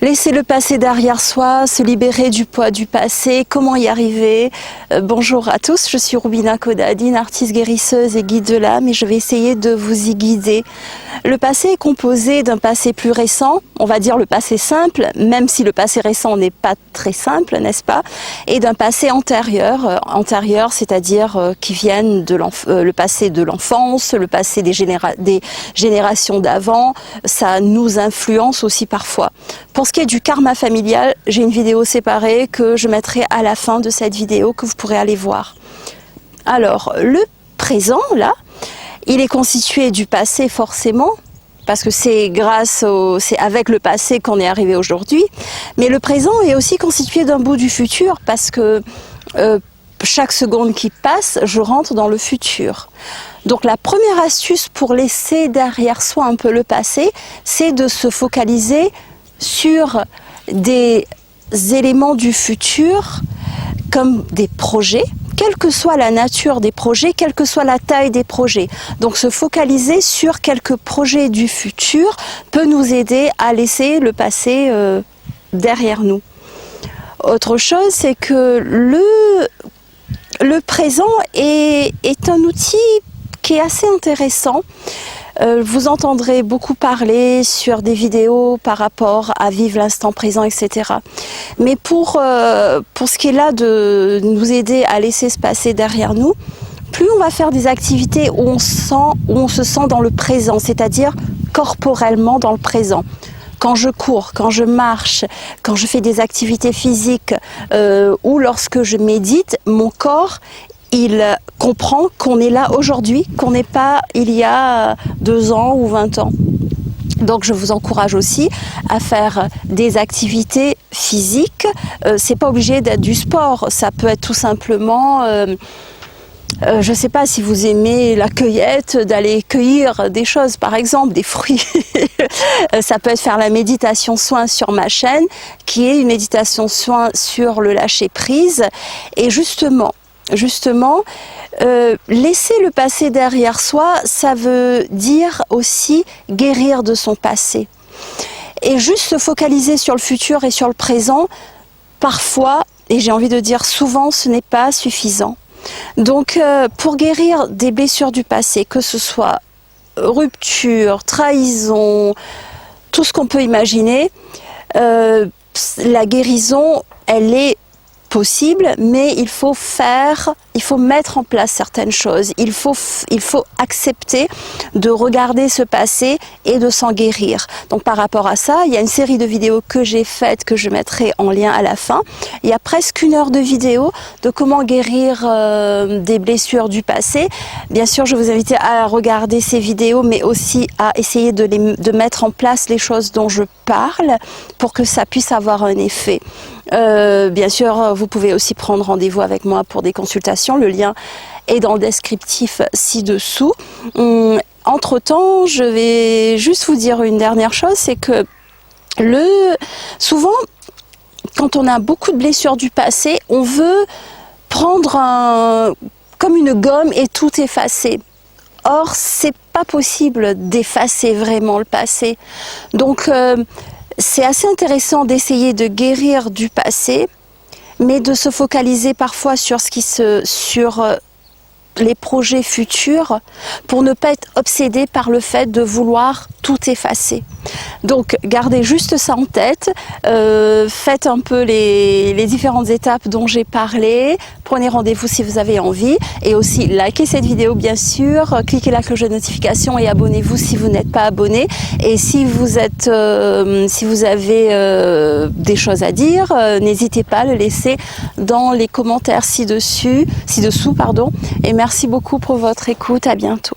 Laisser le passé derrière soi, se libérer du poids du passé, comment y arriver? Bonjour à tous, je suis Rubina Kodadine, artiste guérisseuse et guide de l'âme et je vais essayer de vous y guider. Le passé est composé d'un passé plus récent, on va dire le passé simple, même si le passé récent n'est pas très simple, n'est-ce pas? Et d'un passé antérieur, c'est-à-dire qui viennent de le passé de l'enfance, le passé des générations d'avant, ça nous influence aussi parfois. Pour ce qui est du karma familial, j'ai une vidéo séparée que je mettrai à la fin de cette vidéo que vous pourrez aller voir. Alors, le présent, là, il est constitué du passé forcément, parce que c'est avec le passé qu'on est arrivé aujourd'hui, mais le présent est aussi constitué d'un bout du futur, parce que chaque seconde qui passe, je rentre dans le futur. Donc la première astuce pour laisser derrière soi un peu le passé, c'est de se focaliser sur des éléments du futur comme des projets, quelle que soit la nature des projets, quelle que soit la taille des projets. Donc se focaliser sur quelques projets du futur peut nous aider à laisser le passé derrière nous. Autre chose, c'est que le présent est un outil qui est assez intéressant. Vous entendrez beaucoup parler sur des vidéos par rapport à vivre l'instant présent, etc. Mais pour ce qui est là de nous aider à laisser se passer derrière nous, plus on va faire des activités où on se sent dans le présent, c'est-à-dire corporellement dans le présent. Quand je cours, quand je marche, quand je fais des activités physiques ou lorsque je médite, mon corps il comprend qu'on est là aujourd'hui, qu'on n'est pas il y a 2 ans ou 20 ans. Donc je vous encourage aussi à faire des activités physiques. C'est pas obligé d'être du sport, ça peut être tout simplement... je ne sais pas si vous aimez la cueillette, d'aller cueillir des choses, par exemple des fruits. Ça peut être faire la méditation soin sur ma chaîne, qui est une méditation soin sur le lâcher prise. Et justement, laisser le passé derrière soi, ça veut dire aussi guérir de son passé. Et juste se focaliser sur le futur et sur le présent, parfois, et j'ai envie de dire souvent, ce n'est pas suffisant. Donc pour guérir des blessures du passé, que ce soit rupture, trahison, tout ce qu'on peut imaginer, la guérison, elle est possible, mais il faut mettre en place certaines choses. Il faut accepter de regarder ce passé et de s'en guérir. Donc par rapport à ça, il y a une série de vidéos que j'ai faites, que je mettrai en lien à la fin. Il y a presque 1 heure de vidéo de comment guérir des blessures du passé. Bien sûr, je vous invite à regarder ces vidéos, mais aussi à essayer de mettre en place les choses dont je parle pour que ça puisse avoir un effet. Bien sûr, vous pouvez aussi prendre rendez-vous avec moi pour des consultations. Le lien est dans le descriptif ci-dessous. Entre-temps, je vais juste vous dire une dernière chose, c'est que souvent, quand on a beaucoup de blessures du passé, on veut prendre comme une gomme et tout effacer. Or, c'est pas possible d'effacer vraiment le passé. Donc, c'est assez intéressant d'essayer de guérir du passé, mais de se focaliser parfois sur les projets futurs pour ne pas être obsédé par le fait de vouloir tout effacer. Donc gardez juste ça en tête, faites un peu les différentes étapes dont j'ai parlé, prenez rendez-vous si vous avez envie et aussi likez cette vidéo bien sûr, cliquez la cloche de notification et abonnez-vous si vous n'êtes pas abonné. Et si vous avez des choses à dire, n'hésitez pas à le laisser dans les commentaires ci-dessous. Et merci beaucoup pour votre écoute, à bientôt.